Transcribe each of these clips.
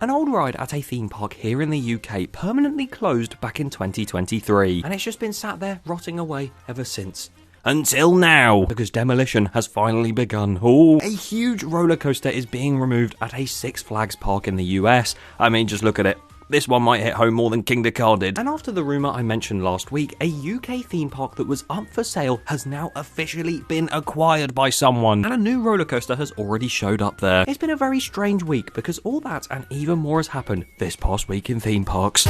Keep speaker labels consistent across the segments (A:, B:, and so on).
A: An old ride at a theme park here in the UK permanently closed back in 2023, and it's just been sat there rotting away ever since. Until now, because demolition has finally begun. Ooh. A huge roller coaster is being removed at a Six Flags park in the US. I mean, just look at it. This one might hit home more than Kingda Ka did. And after the rumour I mentioned last week, a UK theme park that was up for sale has now officially been acquired by someone. And a new roller coaster has already showed up there. It's been a very strange week because all that and even more has happened this past week in theme parks.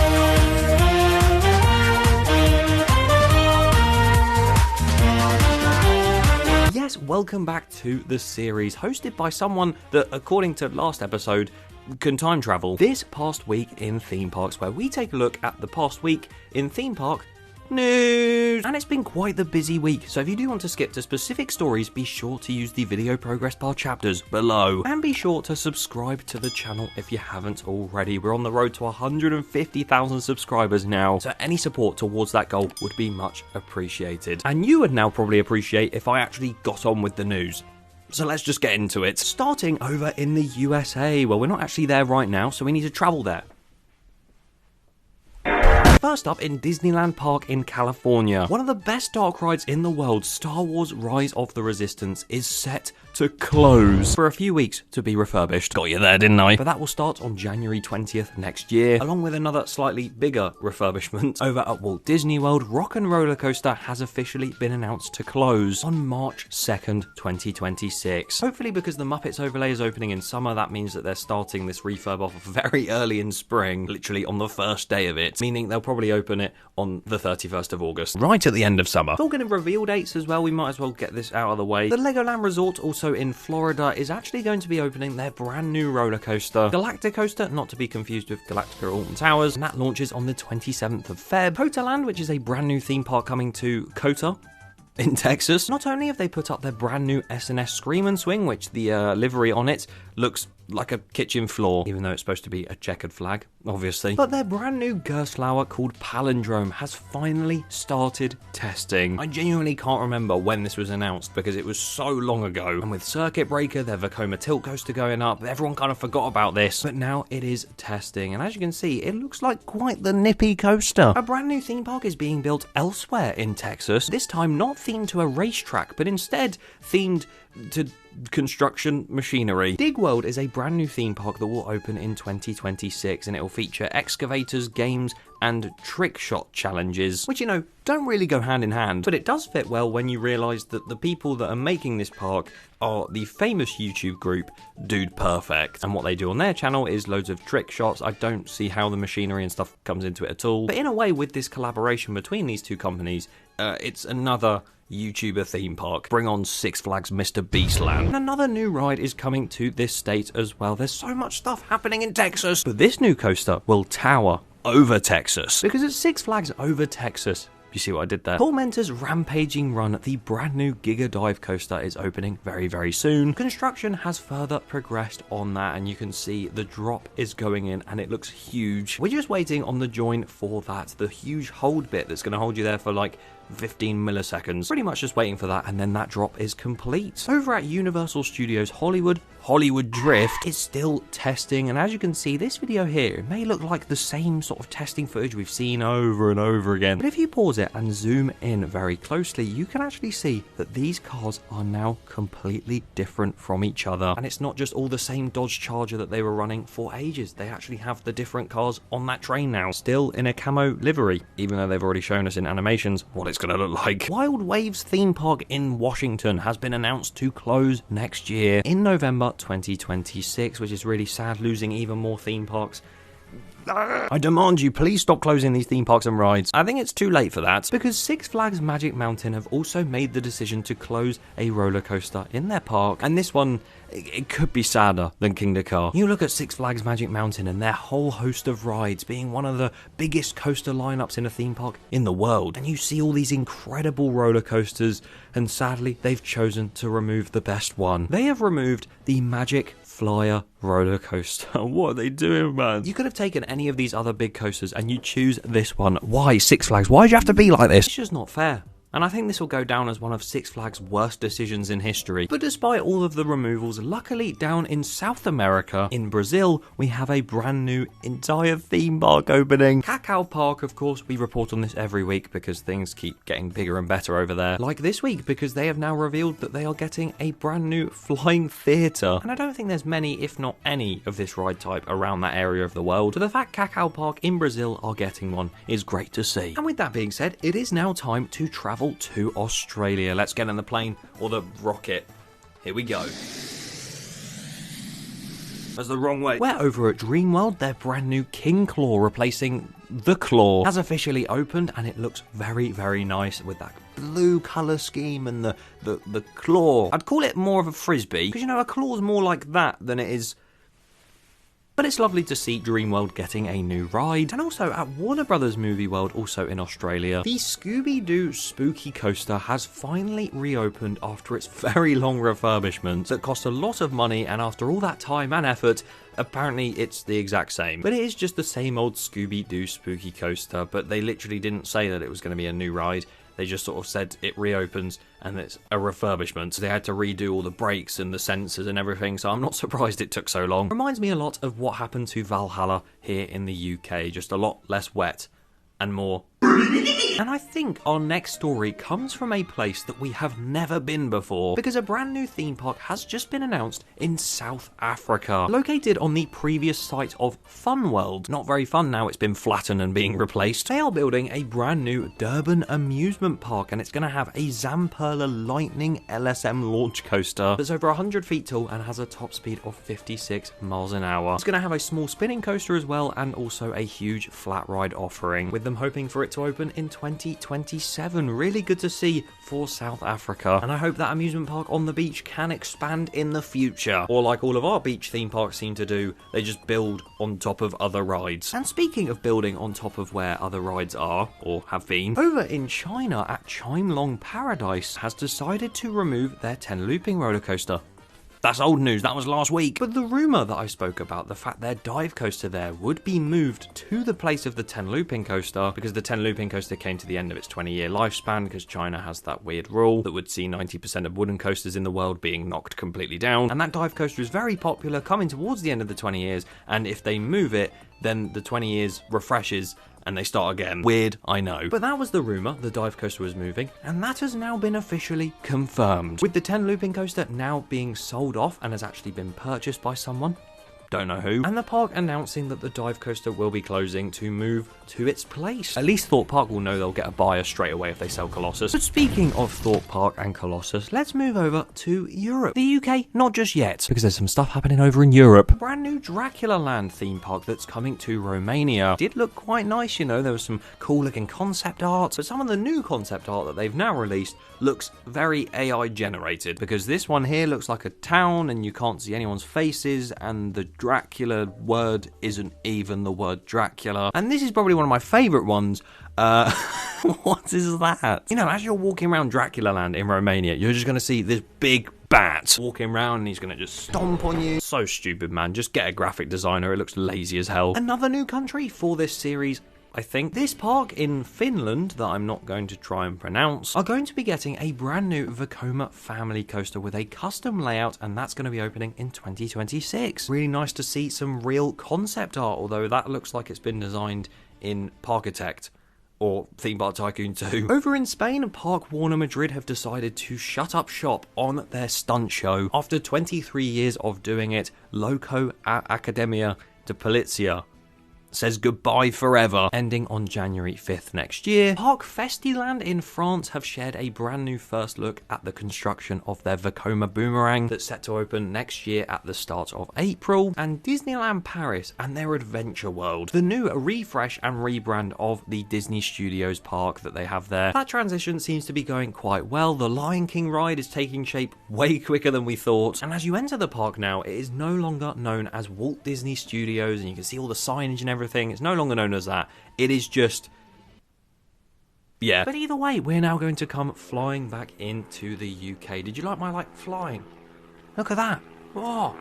A: Yes, welcome back to the series, hosted by someone that, according to last episode, can time travel. This past week in theme parks, where we take a look at the past week in theme park news. And it's been quite the busy week, so if you do want to skip to specific stories, be sure to use the video progress bar chapters below. And be sure to subscribe to the channel if you haven't already. We're on the road to 150,000 subscribers now, so any support towards that goal would be much appreciated. And you would now probably appreciate if I actually got on with the news. So let's just get into it. Starting over in the USA. Well, we're not actually there right now, so we need to travel there. First up, in Disneyland Park in California, one of the best dark rides in the world, Star Wars Rise of the Resistance, is set to close for a few weeks to be refurbished. Got you there, didn't I? But that will start on January 20th next year, along with another slightly bigger refurbishment. Over at Walt Disney World, Rock and Roller Coaster has officially been announced to close on March 2nd, 2026. Hopefully, because the Muppets overlay is opening in summer, that means that they're starting this refurb off very early in spring, literally on the first day of it, meaning they'll probably open it on the 31st of August, right at the end of summer. Talking of reveal dates as well, we might as well get this out of the way. The Legoland Resort, also in Florida, is actually going to be opening their brand new roller coaster, Galacticoaster, not to be confused with Galactica Alton Towers, and that launches on the 27th of Feb. COTALand, which is a brand new theme park coming to Cota in Texas. Not only have they put up their brand new S&S Scream and Swing, which the livery on it looks like a kitchen floor, even though it's supposed to be a checkered flag, obviously. But their brand new Gerstlauer called Palindrome has finally started testing. I genuinely can't remember when this was announced because it was so long ago. And with Circuit Breaker, their Vekoma Tilt Coaster going up, everyone kind of forgot about this. But now it is testing, and as you can see, it looks like quite the nippy coaster. A brand new theme park is being built elsewhere in Texas, this time not themed to a racetrack, but instead themed to construction machinery. Dig World is a brand new theme park that will open in 2026, and it will feature excavators, games, and trick shot challenges, which, you know, don't really go hand in hand, but it does fit well when you realise that the people that are making this park are the famous YouTube group Dude Perfect, and what they do on their channel is loads of trick shots. I don't see how the machinery and stuff comes into it at all, but in a way, with this collaboration between these two companies, it's another YouTuber theme park. Bring on Six Flags Mr. Beastland. And another new ride is coming to this state as well. There's so much stuff happening in Texas. But this new coaster will tower over Texas, because it's Six Flags over Texas. You see what I did there? Tormenta's Rampaging Run, the brand new Giga Dive coaster, is opening very, very soon. Construction has further progressed on that, and you can see the drop is going in and it looks huge. We're just waiting on the join for that, the huge hold bit that's going to hold you there for like 15 milliseconds. Pretty much just waiting for that, and then that drop is complete. Over at Universal Studios Hollywood Drift is still testing, and as you can see, this video here may look like the same sort of testing footage we've seen over and over again, but if you pause it and zoom in very closely, you can actually see that these cars are now completely different from each other, and it's not just all the same Dodge Charger that they were running for ages. They actually have the different cars on that train now, still in a camo livery, even though they've already shown us in animations what it's going to look like. Wild Waves theme park in Washington has been announced to close next year in November 2026, which is really sad, losing even more theme parks. I demand you please stop closing these theme parks and rides. I think it's too late for that, because Six Flags Magic Mountain have also made the decision to close a roller coaster in their park, and this one, it could be sadder than Kingda Ka. You look at Six Flags Magic Mountain and their whole host of rides being one of the biggest coaster lineups in a theme park in the world, and you see all these incredible roller coasters, and sadly they've chosen to remove the best one. They have removed the Magic Flyer roller coaster. What are they doing, man? You could have taken any of these other big coasters and you choose this one. Why Six Flags? Why do you have to be like this? It's just not fair. and I think this will go down as one of Six Flags' worst decisions in history. But despite all of the removals, luckily down in South America, in Brazil, we have a brand new entire theme park opening. Cacau Park, of course, we report on this every week because things keep getting bigger and better over there. Like this week, because they have now revealed that they are getting a brand new flying theatre. And I don't think there's many, if not any, of this ride type around that area of the world. So the fact Cacau Park in Brazil are getting one is great to see. And with that being said, it is now time to travel to Australia. Let's get in the plane or the rocket. Here we go. That's the wrong way. We're over at Dreamworld. Their brand new King Claw, replacing the Claw, has officially opened, and it looks very, very nice with that blue colour scheme and the claw. I'd call it more of a frisbee, because, you know, a claw's more like that than it is. But it's lovely to see Dreamworld getting a new ride. And also at Warner Brothers Movie World, also in Australia, the Scooby-Doo Spooky Coaster has finally reopened after its very long refurbishment that cost a lot of money, and after all that time and effort, apparently it's the exact same. But it is just the same old Scooby-Doo Spooky Coaster, but they literally didn't say that it was going to be a new ride. They just sort of said it reopens and it's a refurbishment. So they had to redo all the brakes and the sensors and everything, so I'm not surprised it took so long. Reminds me a lot of what happened to Valhalla here in the UK, just a lot less wet and more. And I think our next story comes from a place that we have never been before, because a brand new theme park has just been announced in South Africa, located on the previous site of Fun World. Not very fun now, it's been flattened and being replaced. They are building a brand new Durban amusement park, and it's going to have a Zamperla Lightning LSM launch coaster that's over 100 feet tall and has a top speed of 56 miles an hour. It's going to have a small spinning coaster as well, and also a huge flat ride offering, with them hoping for it to open in 2027. Really good to see for South Africa, and I hope that amusement park on the beach can expand in the future, or like all of our beach theme parks seem to do, they just build on top of other rides. And speaking of building on top of where other rides are or have been, over in China at Chimelong Paradise has decided to remove their 10 looping roller coaster. That's old news, that was last week. But the rumour that I spoke about, the fact their dive coaster there would be moved to the place of the 10 looping coaster, because the 10 looping coaster came to the end of its 20-year lifespan, because China has that weird rule that would see 90% of wooden coasters in the world being knocked completely down. And that dive coaster is very popular, coming towards the end of the 20 years, and if they move it, then the 20 years refreshes and they start again. Weird, I know. But that was the rumour, the dive coaster was moving, and that has now been officially confirmed, with the 10 looping coaster now being sold off and has actually been purchased by someone. Don't know who. And the park announcing that the dive coaster will be closing to move to its place. At least Thorpe Park will know they'll get a buyer straight away if they sell Colossus. But speaking of Thorpe Park and Colossus, let's move over to Europe. The UK, not just yet, because there's some stuff happening over in Europe. A brand new Dracula Land theme park that's coming to Romania. Did look quite nice, you know, there was some cool looking concept art, but some of the new concept art that they've now released looks very AI generated, because this one here looks like a town and you can't see anyone's faces, and the Dracula word isn't even the word Dracula. And this is probably one of my favourite ones. What is that? You know, as you're walking around Dracula Land in Romania, you're just going to see this big bat walking around and he's going to just stomp on you. So stupid, man. Just get a graphic designer. It looks lazy as hell. Another new country for this series, I think. This park in Finland, that I'm not going to try and pronounce, are going to be getting a brand new Vekoma family coaster with a custom layout, and that's going to be opening in 2026. Really nice to see some real concept art, although that looks like it's been designed in Parkitect or Theme Park Tycoon 2. Over in Spain, Parque Warner Madrid have decided to shut up shop on their stunt show. After 23 years of doing it, Loco Academia de Polizia says goodbye forever, ending on January 5th next year. Parc Festyland in France have shared a brand new first look at the construction of their Vekoma boomerang that's set to open next year at the start of April. And Disneyland Paris and their Adventure World, the new refresh and rebrand of the Disney Studios park that they have there. That transition seems to be going quite well. The Lion King ride is taking shape way quicker than we thought, and as you enter the park now, it is no longer known as Walt Disney Studios, and you can see all the signage and everything. It's no longer known as that. It is just, yeah. But either way, we're now going to come flying back into the UK. Did you like my, flying? Look at that. Oh,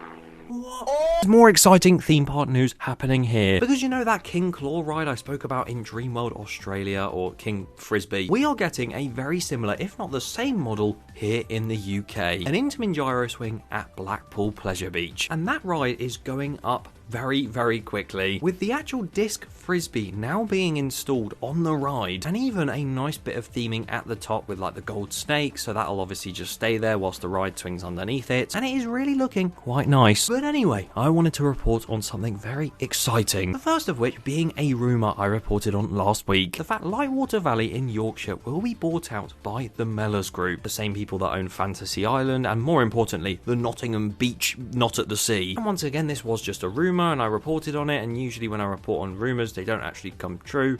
A: what? More exciting theme park news happening here. Because you know that King Claw ride I spoke about in Dreamworld Australia, or King Frisbee? We are getting a very similar, if not the same model here in the UK. An Intamin Gyroswing at Blackpool Pleasure Beach. And that ride is going up very, very quickly, with the actual disc frisbee now being installed on the ride, and even a nice bit of theming at the top with like the gold snake, so that'll obviously just stay there whilst the ride swings underneath it, and it is really looking quite nice. But anyway, I wanted to report on something very exciting, the first of which being a rumour I reported on last week, the fact Lightwater Valley in Yorkshire will be bought out by the Mellors Group, the same people that own Fantasy Island, and more importantly, the Nottingham Beach Not at the Sea. And once again, this was just a rumour, and I reported on it, and usually when I report on rumours they don't actually come true,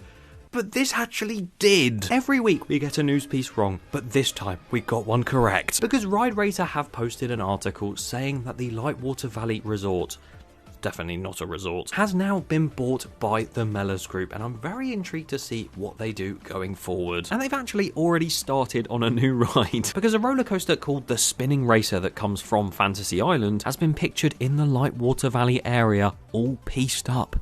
A: but this actually did. Every week we get a news piece wrong, but this time we got one correct, because Ride Rater have posted an article saying that the Lightwater Valley Resort, definitely not a resort, has now been bought by the Mellors Group, and I'm very intrigued to see what they do going forward. And they've actually already started on a new ride, because a roller coaster called the Spinning Racer that comes from Fantasy Island has been pictured in the Lightwater Valley area, all pieced up.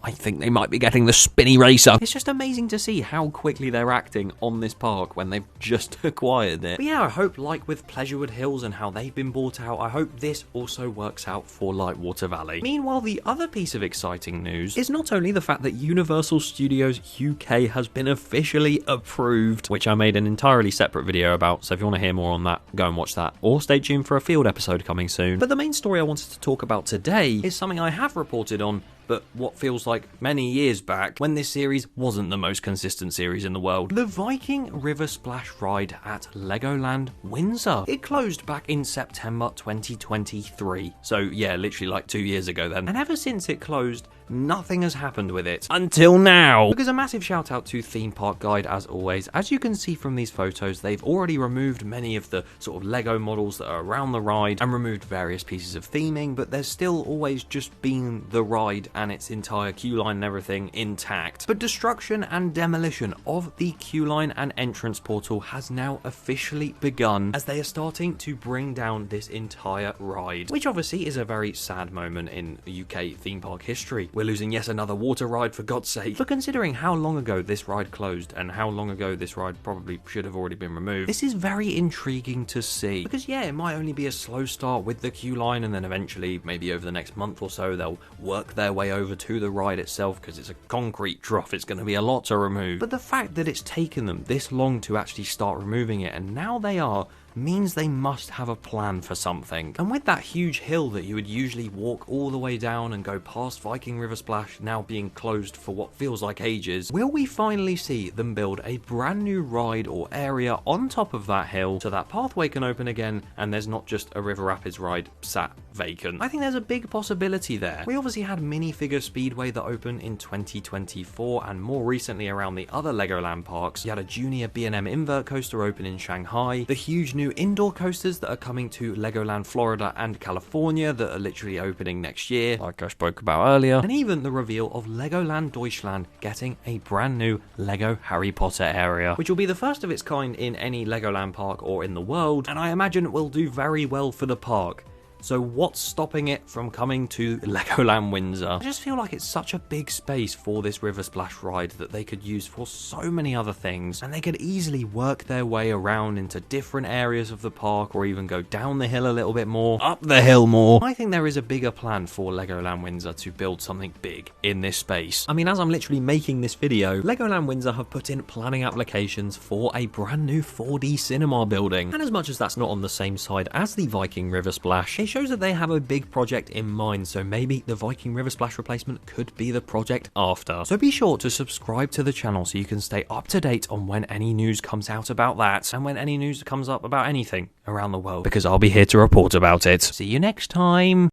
A: I think they might be getting the Spinny Racer. It's just amazing to see how quickly they're acting on this park when they've just acquired it. But yeah, I hope, like with Pleasurewood Hills and how they've been bought out, I hope this also works out for Lightwater Valley. Meanwhile, the other piece of exciting news is not only the fact that Universal Studios UK has been officially approved, which I made an entirely separate video about, so if you want to hear more on that, go and watch that, or stay tuned for a field episode coming soon. But the main story I wanted to talk about today is something I have reported on, but what feels like many years back, when this series wasn't the most consistent series in the world. The Viking River Splash ride at Legoland Windsor. It closed back in September 2023. So yeah, literally like 2 years ago then. And ever since it closed, nothing has happened with it. Until now. Because a massive shout out to Theme Park Guide as always. As you can see from these photos, they've already removed many of the sort of Lego models that are around the ride and removed various pieces of theming, but there's still always just been the ride and its entire queue line and everything intact. But destruction and demolition of the queue line and entrance portal has now officially begun, as they are starting to bring down this entire ride, which obviously is a very sad moment in UK theme park history. We're losing yet another water ride, for God's sake. But considering how long ago this ride closed and how long ago this ride probably should have already been removed, this is very intriguing to see. Because yeah, it might only be a slow start with the queue line, and then eventually, maybe over the next month or so, they'll work their way over to the ride itself, because it's a concrete trough, it's going to be a lot to remove. But the fact that it's taken them this long to actually start removing it, and now they are, means they must have a plan for something. And with that huge hill that you would usually walk all the way down and go past Viking River Splash now being closed for what feels like ages, will we finally see them build a brand new ride or area on top of that hill so that pathway can open again and there's not just a River Rapids ride sat vacant? I think there's a big possibility there. We obviously had Minifigure Speedway that opened in 2024, and more recently around the other Legoland parks, you had a junior B&M invert coaster open in Shanghai, the huge new indoor coasters that are coming to Legoland Florida and California that are literally opening next year, like I spoke about earlier, and even the reveal of Legoland Deutschland getting a brand new Lego Harry Potter area, which will be the first of its kind in any Legoland park or in the world, and I imagine it will do very well for the park. So what's stopping it from coming to Legoland Windsor? I just feel like it's such a big space for this River Splash ride that they could use for so many other things, and they could easily work their way around into different areas of the park, or even go down the hill a little bit more, up the hill more. I think there is a bigger plan for Legoland Windsor to build something big in this space. I mean, as I'm literally making this video, Legoland Windsor have put in planning applications for a brand new 4D cinema building, and as much as that's not on the same side as the Viking River Splash, it shows that they have a big project in mind, so maybe the Viking River Splash replacement could be the project after. So be sure to subscribe to the channel so you can stay up to date on when any news comes out about that, and when any news comes up about anything around the world, because I'll be here to report about it. See you next time!